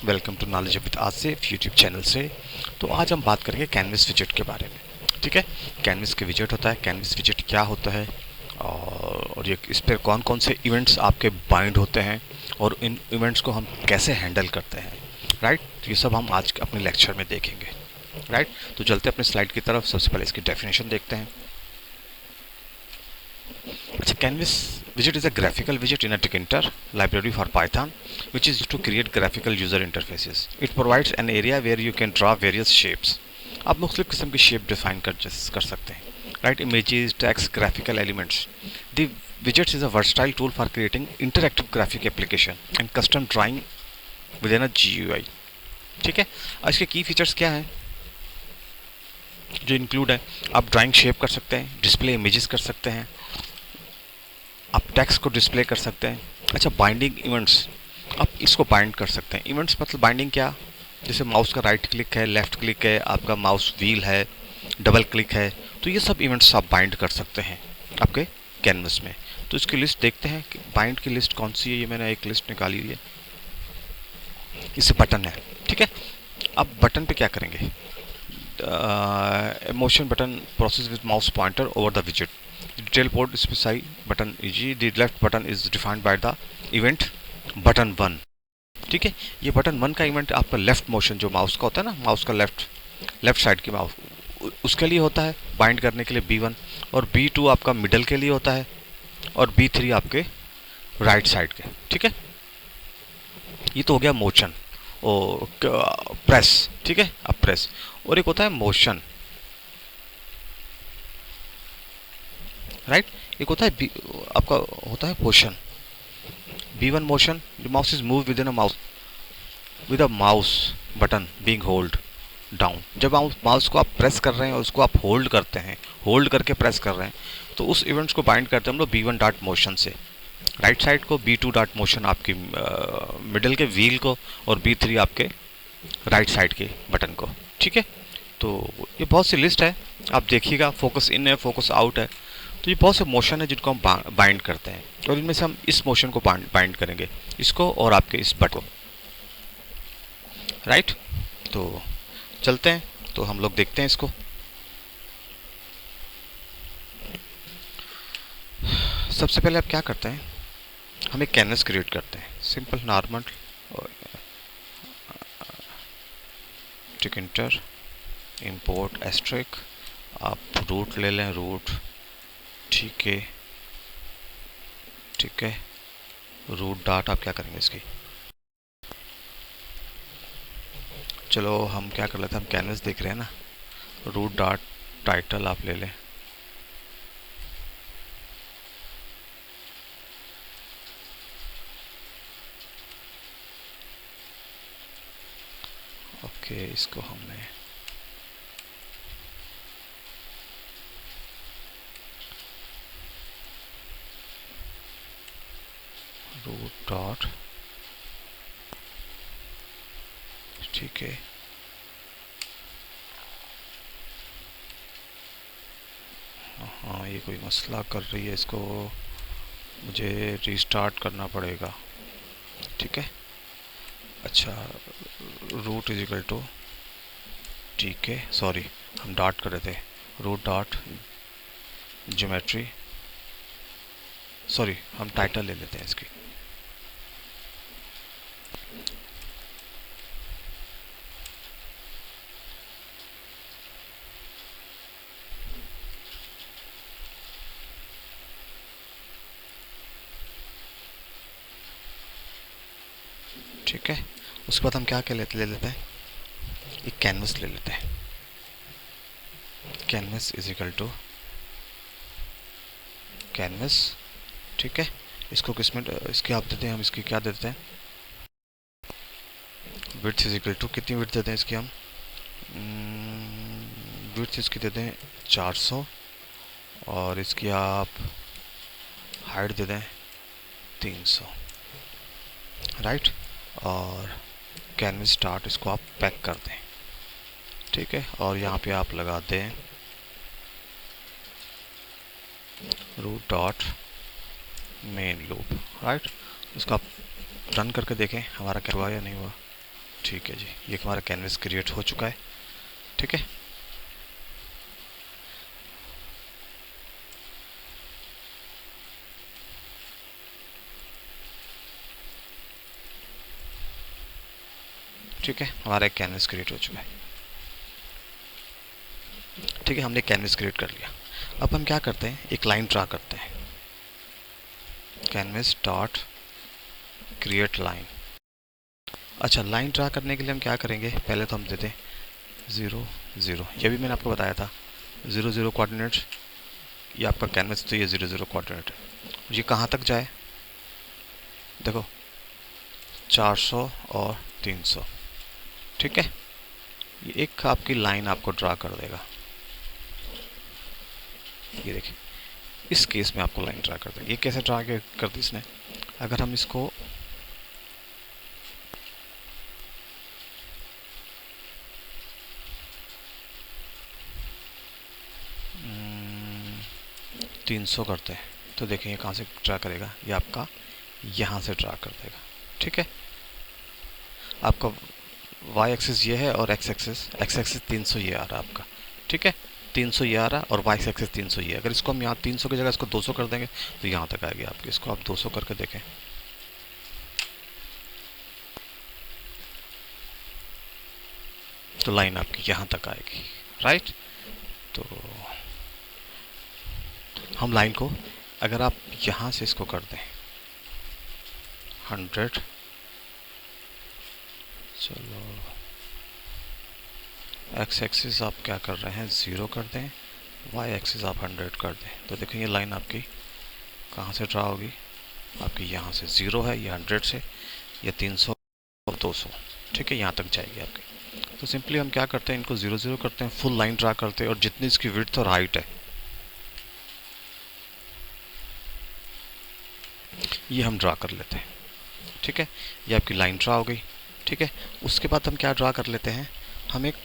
Welcome to knowledge with Asif YouTube channel से। तो आज हम बात करेंगे कैनवस विजेट के बारे में। ठीक है, कैनवस के विजेट होता है, कैनवस विजेट क्या होता है और ये इस पर कौन कौन से इवेंट्स आपके बाइंड होते हैं और इन इवेंट्स को हम कैसे हैंडल करते हैं। राइट, तो ये सब हम आज अपने लेक्चर में देखेंगे। राइट, तो चलते अपने स्लाइड की तरफ। सबसे पहले इसकी डेफिनेशन देखते हैं। अच्छा, canvas widget is a graphical widget in a Tkinter library for Python, which is used to create graphical user interfaces. It provides an area where you can draw various shapes. आप मुख्तलिफ किस्म की shape define कर सकते हैं। Right, images, text, graphical elements. The widgets is a versatile tool for creating interactive graphic application and custom drawing within a GUI. ठीक है, और इसके की फीचर्स क्या हैं जो इंक्लूड है? आप ड्राइंग शेप कर सकते हैं, डिस्प्ले इमेजेस कर सकते हैं, आप टेक्स्ट को डिस्प्ले कर सकते हैं। अच्छा, बाइंडिंग इवेंट्स, आप इसको बाइंड कर सकते हैं। इवेंट्स मतलब बाइंडिंग क्या? जैसे माउस का राइट क्लिक है, लेफ़्ट क्लिक है, आपका माउस व्हील है, डबल क्लिक है, तो ये सब इवेंट्स आप बाइंड कर सकते हैं आपके कैनवस में। तो इसकी लिस्ट देखते हैं कि बाइंड की लिस्ट कौन सी है। ये मैंने एक लिस्ट निकाली हुई है, इससे बटन है। ठीक है, अब बटन पे क्या करेंगे? Motion button process with mouse pointer over the विजेट। Detail port specify button easy. The left button is defined by the event button 1। ठीक है, ये बटन 1 का इवेंट आपका लेफ्ट मोशन जो माउस का होता है ना, माउस का लेफ्ट साइड की माउस, उसके लिए होता है बाइंड करने के लिए B1, और B2 आपका मिडल के लिए होता है, और B3 आपके राइट साइड के। ठीक है, ये तो हो गया मोशन और प्रेस। ठीक है, अब प्रेस, और एक होता है मोशन। राइट, एक होता है आपका होता है पोशन। B1 motion, the mouse is move with in a mouse with a mouse button being hold down. जब आप माउस को आप प्रेस कर रहे हैं और उसको आप होल्ड करते हैं, होल्ड करके प्रेस कर रहे हैं, तो उस इवेंट्स को बाइंड करते हैं हम लोग B1 डॉट मोशन से राइट साइड को, B2 डॉट मोशन आपकी मिडल के व्हील को, और B3 आपके राइट साइड के बटन को। ठीक है, तो ये बहुत सी लिस्ट है, आप देखिएगा। फोकस इन है, फोकस आउट है, तो ये बहुत से मोशन है जिनको हम बाइंड करते हैं, और इनमें से हम इस मोशन को बाइंड करेंगे, इसको और आपके इस बटन को। राइट, तो चलते हैं, तो हम लोग देखते हैं इसको। सबसे पहले आप क्या करते हैं, हम एक कैनवस क्रिएट करते हैं, सिंपल नॉर्मल टिकिंटर इंपोर्ट एस्ट्रिक। आप रूट ले लें, रूट। ठीक है, ठीक है, रूट डॉट आप क्या करेंगे इसकी? चलो हम क्या कर लेते हैं, हम कैनवस देख रहे हैं ना, रूट डॉट टाइटल आप ले लें। ओके, इसको हमने रूट डॉट, ठीक है, हाँ ये कोई मसला कर रही है, इसको मुझे रीस्टार्ट करना पड़ेगा। ठीक है, अच्छा, रूट इज इक्वल टू, ठीक है, सॉरी हम डॉट कर रहे थे, रूट डॉट ज्योमेट्री, सॉरी हम टाइटल ले लेते हैं इसकी। ठीक है, उसके बाद हम क्या ले लेते हैं, एक कैनवस ले लेते हैं। Canvas is equal to canvas. ठीक है, इसको किस में इसकी आप देते हैं, हम इसकी क्या देते हैं, विड्थ इज इक्वल टू, कितनी विड्थ देते हैं इसकी हम? विड्थ इसकी देते हैं 400, और इसकी आप हाइट दे दें 300। राइट, और कैनवस स्टार्ट, इसको आप पैक कर दें। ठीक है, और यहाँ पे आप लगा दें root dot main loop. Right, इसको आप रन करके देखें हमारा क्या हुआ या नहीं हुआ। ठीक है जी, ये हमारा कैनवस क्रिएट हो चुका है। ठीक है, ठीक है, हमारा एक कैनवस क्रिएट हो चुका है। ठीक है, हमने कैनवस क्रिएट कर लिया। अब हम क्या करते हैं, एक लाइन ड्रा करते हैं। Canvas dot create line. अच्छा, लाइन ड्रा करने के लिए हम क्या करेंगे, पहले तो हम देते हैं 0 0। ये भी मैंने आपको बताया था 0 0 कोऑर्डिनेट। ये आपका कैनवस, तो ये 0 0 कोऑर्डिनेट है। ये कहाँ तक जाए, देखो 400 और 300। ठीक है, ये एक आपकी लाइन आपको ड्रा कर देगा। ये देखिए, इस केस में आपको लाइन ड्रा कर देगा। ये कैसे ड्रा कर दी इसने, अगर हम इसको 300 करते हैं तो देखें ये कहाँ से ड्रा करेगा, ये आपका यहाँ से ड्रा कर देगा। ठीक है, आपका y एक्सिस ये है और x एक्सिस 300 ये आ रहा है आपका। ठीक है, 300 ये आ रहा है और y एक्सिस 300 ये। अगर इसको हम यहाँ 300 की जगह इसको 200 कर देंगे तो यहाँ तक आएगी आपकी। इसको आप 200 करके देखें, तो लाइन आपकी यहाँ तक आएगी। राइट, तो हम लाइन को, अगर आप यहाँ से इसको कर दें 100, चलो x एक्सिस आप क्या कर रहे हैं 0 कर दें, y एक्सिस आप 100 कर दें, तो देखिए ये लाइन आपकी कहाँ से ड्रा होगी, आपकी यहाँ से 0 है, ये 100 से, ये 300 और 200। ठीक है, यहाँ तक जाएगी आपकी। तो सिंपली हम क्या करते हैं, इनको 0 0 करते हैं, फुल लाइन ड्रा करते हैं और जितनी इसकी विड्थ और हाइट है ये हम ड्रा कर लेते हैं। ठीक है, ये आपकी लाइन ड्रा हो गई। ठीक है, उसके बाद हम क्या ड्रा कर लेते हैं, हम एक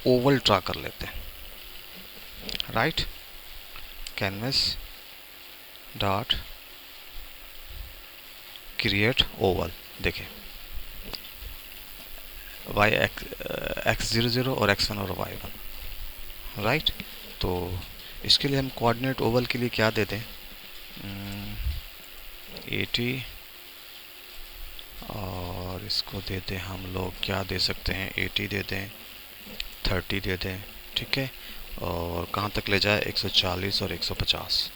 ओवल ड्रा कर लेते हैं। Right, canvas dot create Oval. देखिए y x 00 और x1 और y1। राइट, तो इसके लिए हम कोऑर्डिनेट ओवल के लिए क्या देते हैं, 80, और इसको देते हैं हम लोग, क्या दे सकते हैं, 80 दे दें, 30 दे दें। ठीक है, और कहाँ तक ले जाए, 140 और 150।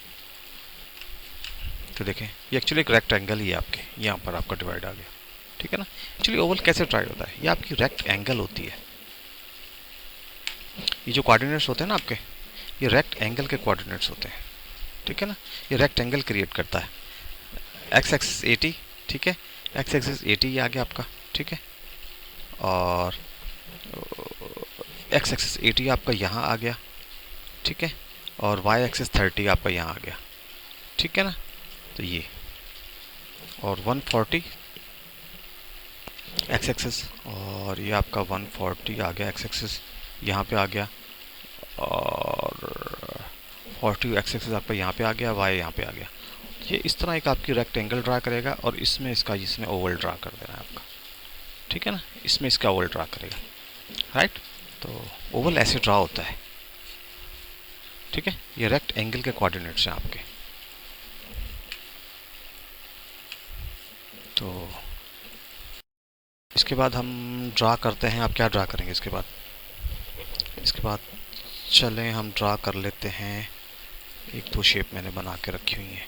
तो देखें ये एक्चुअली एक रेक्टेंगल ही है आपके, यहाँ पर आपका डिवाइड आ गया। ठीक है ना, एक्चुअली ओवल कैसे ट्राई होता है, ये आपकी रेक्ट एंगल होती है। ये जो कोऑर्डिनेट्स होते हैं ना आपके, ये रेक्ट एंगल के कोऑर्डिनेट्स होते हैं। ठीक है ना, ये रेक्ट एंगल क्रिएट करता है। एक्स एक्सिस 80, ठीक है, एक्स एक्सिस 80 ये आ गया आपका। ठीक है, और एक्स एक्सिस 80 आपका यहाँ आ गया। ठीक है, और वाई एक्सिस 30 आपका यहाँ आ गया। ठीक है ना, तो ये और 140 एक्स एक्सिस, और ये आपका 140 आ गया एक्स एक्सिस, यहाँ पे आ गया, और 40 एक्स एक्सिस आपका यहाँ पे आ गया, वाई यहाँ पे आ गया। ये इस तरह एक आपकी रेक्टेंगल ड्रा करेगा और इसमें इसमें ओवल ड्रा कर देना है आपका। ठीक है ना, इसमें इसका ओवल ड्रा करेगा। राइट, तो ओवल ऐसे ड्रा होता है। ठीक है, ये रेक्ट एंगल के कोऑर्डिनेट्स हैं आपके। तो इसके बाद हम ड्रा करते हैं, आप क्या ड्रा करेंगे इसके बाद, चलें हम ड्रा कर लेते हैं। एक दो शेप मैंने बना के रखी हुई है,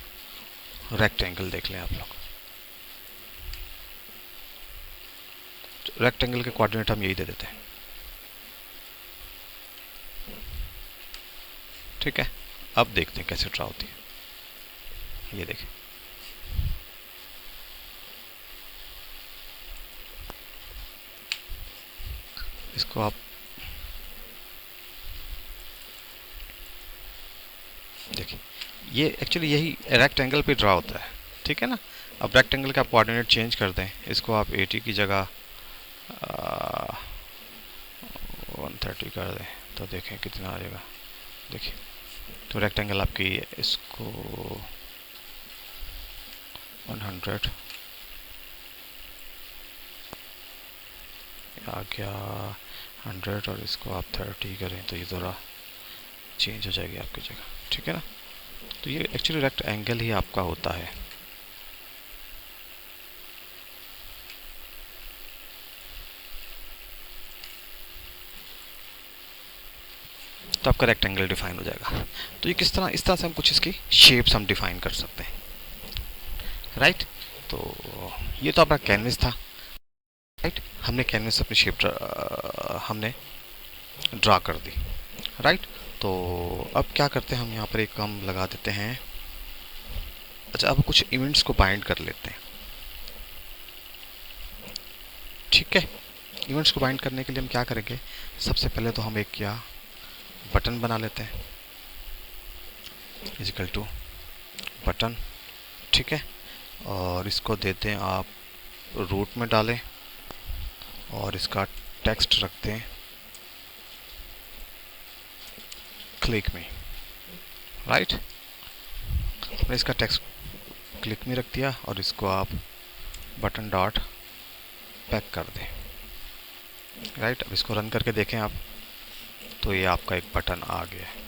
रेक्टेंगल देख लें आप लोग। रेक्टेंगल के कोऑर्डिनेट हम यही दे देते हैं। ठीक है, अब देखते हैं कैसे ड्रा होती है। ये देखें, इसको आप देखिए, ये एक्चुअली यही रेक्टेंगल पे ड्रा होता है। ठीक है ना, अब रेक्टेंगल का आप कोऑर्डिनेट चेंज कर दें, इसको आप 80 की जगह 130 कर दें, तो देखें कितना आ जाएगा। देखिए, तो रेक्टेंगल आपकी इसको 100 आ गया 100 और इसको आप 30 करें तो ये ज़रा चेंज हो जाएगी आपकी जगह, ठीक है ना। तो ये एक्चुअली रेक्ट एंगल ही आपका होता है। तो आपका रेक्टेंगल डिफाइन हो जाएगा। तो ये किस तरह, इस तरह से हम कुछ इसकी शेप्स हम डिफाइन कर सकते हैं, राइट। तो ये तो आपका कैनवस था, राइट। हमने कैनवस अपनी शेप हमने ड्रा कर दी, राइट। तो अब क्या करते हैं हम यहाँ पर एक हम लगा देते हैं। अच्छा, अब कुछ इवेंट्स को बाइंड कर लेते हैं, ठीक है। इवेंट्स को बाइंड करने के लिए हम क्या करेंगे, सबसे पहले तो हम एक क्या बटन बना लेते हैं, इजिकल टू बटन, ठीक है। और इसको देते हैं आप रूट में डालें और इसका टेक्स्ट रखते हैं क्लिक में, राइट। हमने इसका टेक्स्ट क्लिक में रख दिया और इसको आप बटन डॉट पैक कर दें, राइट। अब इसको रन करके देखें आप, तो ये आपका एक बटन आ गया है,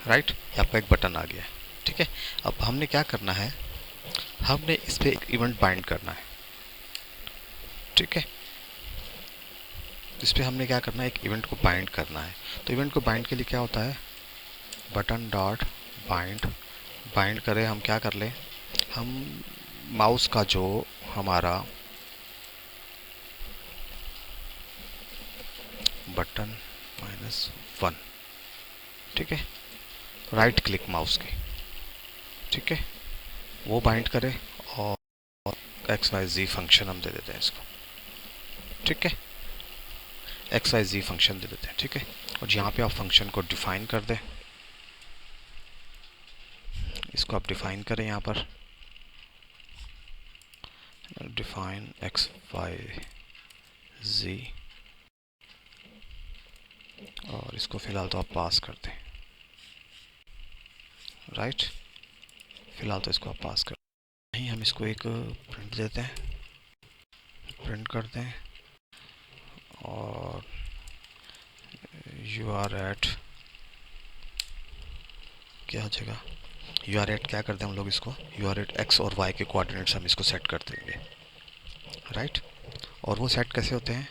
राइट। ये आपका एक बटन आ गया है, ठीक है। अब हमने क्या करना है, हमने इस पर एक इवेंट बाइंड करना है, ठीक है। इस पर हमने क्या करना है, एक इवेंट को बाइंड करना है। तो इवेंट को बाइंड के लिए क्या होता है, बटन डॉट बाइंड, बाइंड करें हम क्या कर लें, हम माउस का जो हमारा बटन -1, ठीक है, राइट क्लिक माउस की, ठीक है, वो बाइंड करें और XYZ फंक्शन हम दे देते हैं इसको, ठीक है। XYZ फंक्शन दे देते हैं, ठीक है। और यहाँ पे आप फंक्शन को डिफाइन कर दें, इसको आप डिफाइन करें यहाँ पर, डिफाइन XYZ, और इसको फिलहाल तो आप पास कर दें, राइट। फिलहाल तो इसको आप पास कर नहीं, हम इसको एक प्रिंट देते हैं, प्रिंट करते हैं और यू आर एट क्या जगह, यू आर एट क्या करते हैं हम लोग इसको, यू आर एट एक्स और वाई के कोऑर्डिनेट्स हम इसको सेट कर देंगे, राइट। और वो सेट कैसे होते हैं,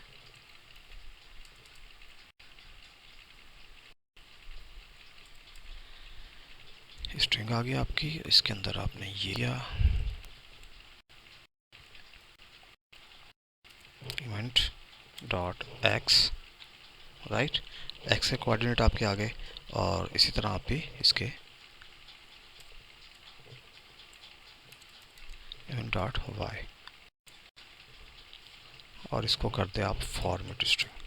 स्ट्रिंग आ गई आपकी, इसके अंदर आपने ये किया event dot x, right. X के कोऑर्डिनेट आपके आ गए और इसी तरह आप भी इसके इवेंट डॉट वाई, और इसको करते आप फॉर्मेट स्ट्रिंग,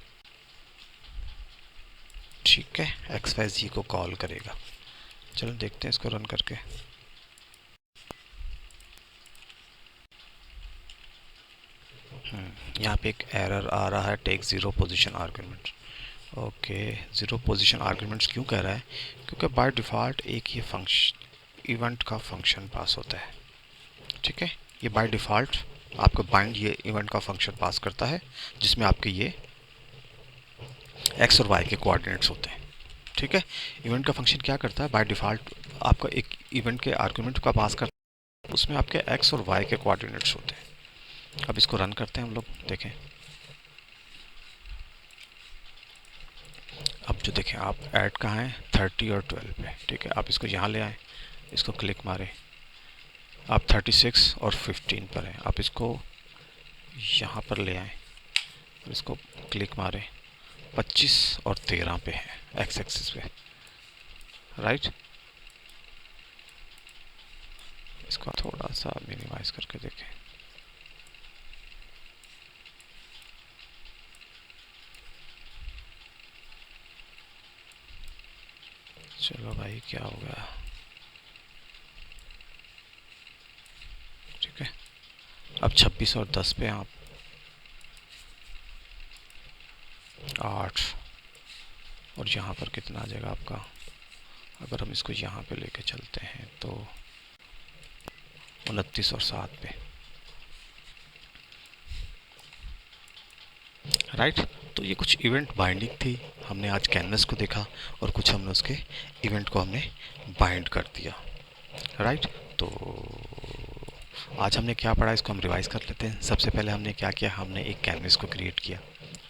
ठीक है। XYZ को कॉल करेगा। चलो देखते हैं इसको रन करके। यहाँ पे एक एरर आ रहा है, take 0 position argument. Okay, 0 position arguments क्यों कह रहा है, क्योंकि बाय डिफ़ॉल्ट एक ये फंक्शन इवेंट का फंक्शन पास होता है, ठीक है। ये बाय डिफ़ॉल्ट आपको बाइंड ये इवेंट का फंक्शन पास करता है, जिसमें आपके ये एक्स और वाई के कोऑर्डिनेट्स होते हैं, ठीक है। इवेंट का फंक्शन क्या करता है, बाय डिफ़ॉल्ट आपका एक इवेंट के आर्गुमेंट का पास करता है, उसमें आपके एक्स और वाई के कोऑर्डिनेट्स होते हैं। अब इसको रन करते हैं हम लोग, देखें। अब जो देखें आप ऐड कहाँ है, 30 और 12 पे, ठीक है। आप इसको यहाँ ले आए, इसको क्लिक मारें, आप 36 और 15 पर हैं, आप इसको यहाँ पर ले आए और इसको क्लिक मारें, 25 और 13 पे है एक्स एक्सिस पे, राइट। इसको थोड़ा सा मिनिमाइज करके देखें, चलो भाई क्या हो गया, ठीक है। अब 26 और 10 पे आप 8, और यहाँ पर कितना आ जाएगा आपका, अगर हम इसको यहाँ पे लेके चलते हैं तो 29 और 7 पे, राइट। तो ये कुछ इवेंट बाइंडिंग थी, हमने आज कैनवस को देखा और कुछ हमने उसके इवेंट को हमने बाइंड कर दिया। राइट। तो आज हमने क्या पढ़ा, इसको हम रिवाइज कर लेते हैं। सबसे पहले हमने क्या किया, हमने एक कैनवस को क्रिएट किया।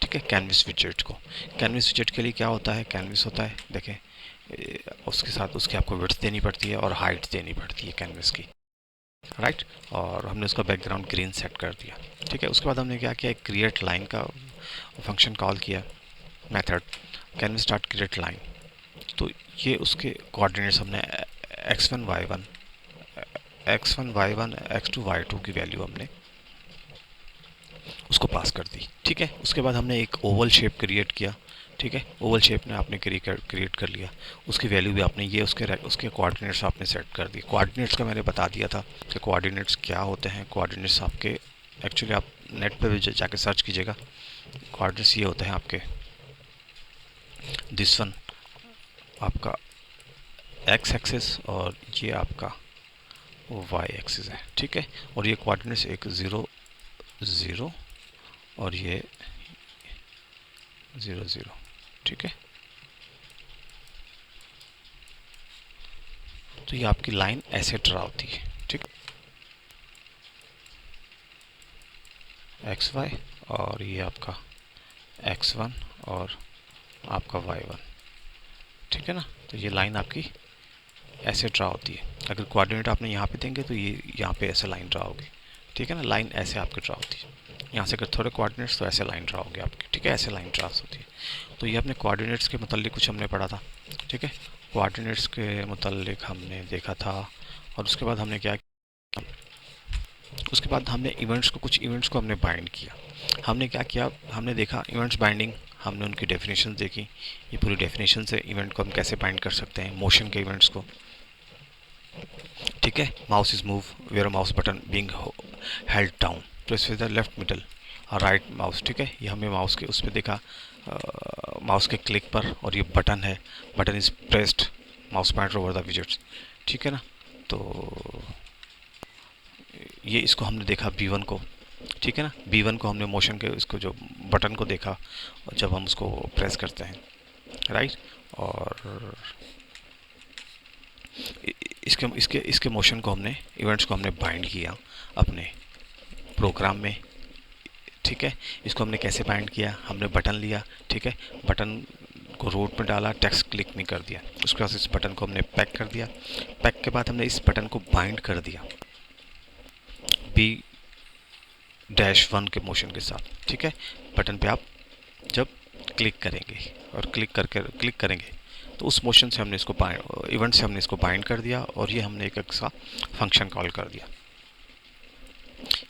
ठीक है, कैनवस विजेट को। कैनवस विजेट के लिए क्या होता है, कैनवस होता है, देखें उसके साथ उसकी आपको विड्थ देनी पड़ती है और हाइट देनी पड़ती है कैनवस की। राइट। और हमने उसका बैकग्राउंड ग्रीन सेट कर दिया। ठीक है, उसके बाद हमने क्या किया, एक क्रिएट लाइन का फंक्शन कॉल किया, method canvas start create line. तो ये उसके कोऑर्डिनेट्स हमने x1 y1 x2 y2 की वैल्यू हमने उसको पास कर दी। ठीक है, उसके बाद हमने एक ओवल शेप क्रिएट किया। ठीक है, ओवल शेप में आपने क्रिएट कर लिया, उसकी वैल्यू भी आपने ये उसके कोऑर्डिनेट्स आपने सेट कर दिए। कोऑर्डिनेट्स का मैंने बता दिया था कि कोऑर्डिनेट्स क्या होते हैं। कोऑर्डिनेट्स आपके एक्चुअली आप नेट पे भी जाके सर्च कीजिएगा। कोऑर्डिनेट्स ये होते हैं आपके, दिस वन आपका एक्स एक्सिस और ये आपका वाई एक्सिस है। ठीक है, और ये कोऑर्डिनेट्स एक 0 0 और ये 0 0। ठीक है, तो ये आपकी लाइन ऐसे ड्रा होती है। ठीक, एक्स वाई और ये आपका x1 और आपका y1। ठीक है ना, तो ये लाइन आपकी ऐसे ड्रा होती है। अगर कोऑर्डिनेट आपने यहाँ पे देंगे तो ये यहाँ पे ऐसे लाइन ड्रा होगी। ठीक है ना, लाइन ऐसे आपकी ड्रा होती है। यहाँ से अगर थोड़े कोऑर्डिनेट्स तो ऐसे लाइन ड्रा होगी आपकी। ठीक है, ऐसे लाइन ड्रा होती है। तो ये अपने कोऑर्डिनेट्स के मतलब कुछ हमने पढ़ा था। ठीक है, कोऑर्डिनेट्स के मतलब हमने देखा था। और उसके बाद हमने क्या किया, उसके बाद हमने कुछ इवेंट्स को हमने बाइंड किया। हमने क्या किया, हमने देखा इवेंट्स बाइंडिंग, हमने उनकी डेफिनेशन देखी। ये पूरी डेफिनेशन से इवेंट को हम कैसे बाइंड कर सकते हैं, मोशन के इवेंट्स को। ठीक है, mouse is move where mouse button being held down, press with the left middle और राइट माउस। ठीक है, ये हमें माउस के उस पर देखा, माउस के क्लिक पर, और ये बटन है, button is pressed mouse pointer over the widgets. ठीक है ना, तो ये इसको हमने देखा B1 को। ठीक है ना, B1 को हमने मोशन के इसको जो बटन को देखा जब हम उसको प्रेस करते हैं। राइट, और इसके इसके इसके मोशन को हमने, इवेंट्स को हमने बाइंड किया अपने प्रोग्राम में। ठीक है, इसको हमने कैसे बाइंड किया, हमने बटन लिया। ठीक है, बटन को रूट में डाला, टेक्स्ट क्लिक नहीं कर दिया। उसके बाद इस बटन को हमने पैक कर दिया। पैक के बाद हमने इस बटन को बाइंड कर दिया B-1 के मोशन के साथ। ठीक है, बटन पे आप जब क्लिक करेंगे और क्लिक करेंगे तो उस मोशन से हमने इसको इवेंट से हमने इसको बाइंड कर दिया, और ये हमने एक सा फंक्शन कॉल कर दिया।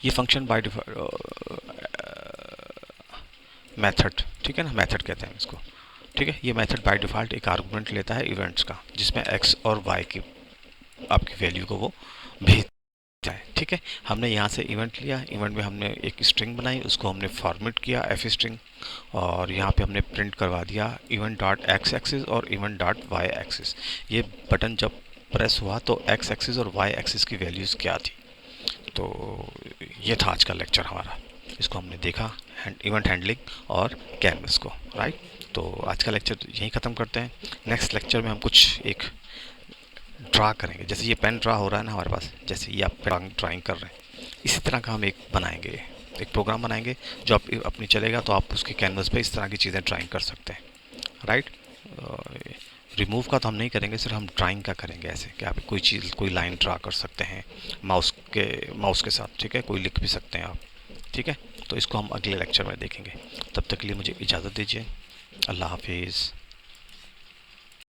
ये फंक्शन बाय मेथड, ठीक है ना, मेथड कहते हैं इसको। ठीक है, ये मेथड बाय डिफ़ॉल्ट एक आर्गुमेंट लेता है इवेंट्स का, जिसमें x और y की आपकी वैल्यू को वो भेजता है। ठीक है, हमने यहाँ से इवेंट लिया, इवेंट में हमने एक स्ट्रिंग बनाई, उसको हमने फॉर्मेट किया f स्ट्रिंग, और यहाँ पे हमने प्रिंट करवा दिया इवेंट डॉट x एक्सिस और इवेंट डॉट y एक्सिस। ये बटन जब प्रेस हुआ तो x एक्सिस और y एक्सिस की वैल्यूज़ क्या थी। तो ये था आज का लेक्चर हमारा, इसको हमने देखा, इवेंट हैंडलिंग और कैनवस को। राइट, तो आज का लेक्चर यहीं ख़त्म करते हैं। नेक्स्ट लेक्चर में हम कुछ एक ड्रा करेंगे, जैसे ये पेन ड्रा हो रहा है ना हमारे पास, जैसे ये आप ड्राइंग कर रहे हैं, इसी तरह का हम एक बनाएंगे, एक प्रोग्राम बनाएंगे जो आप अपनी चलेगा, तो आप उसके कैनवस पे इस तरह की चीज़ें ड्राइंग कर सकते हैं। राइट, रिमूव का तो हम नहीं करेंगे, सिर्फ हम ड्राइंग का करेंगे, ऐसे कि आप कोई चीज़, कोई लाइन ड्रा कर सकते हैं माउस के साथ। ठीक है, कोई लिख भी सकते हैं आप। ठीक है, तो इसको हम अगले लेक्चर में देखेंगे। तब तक के लिए मुझे इजाज़त दीजिए। अल्लाह हाफिज़।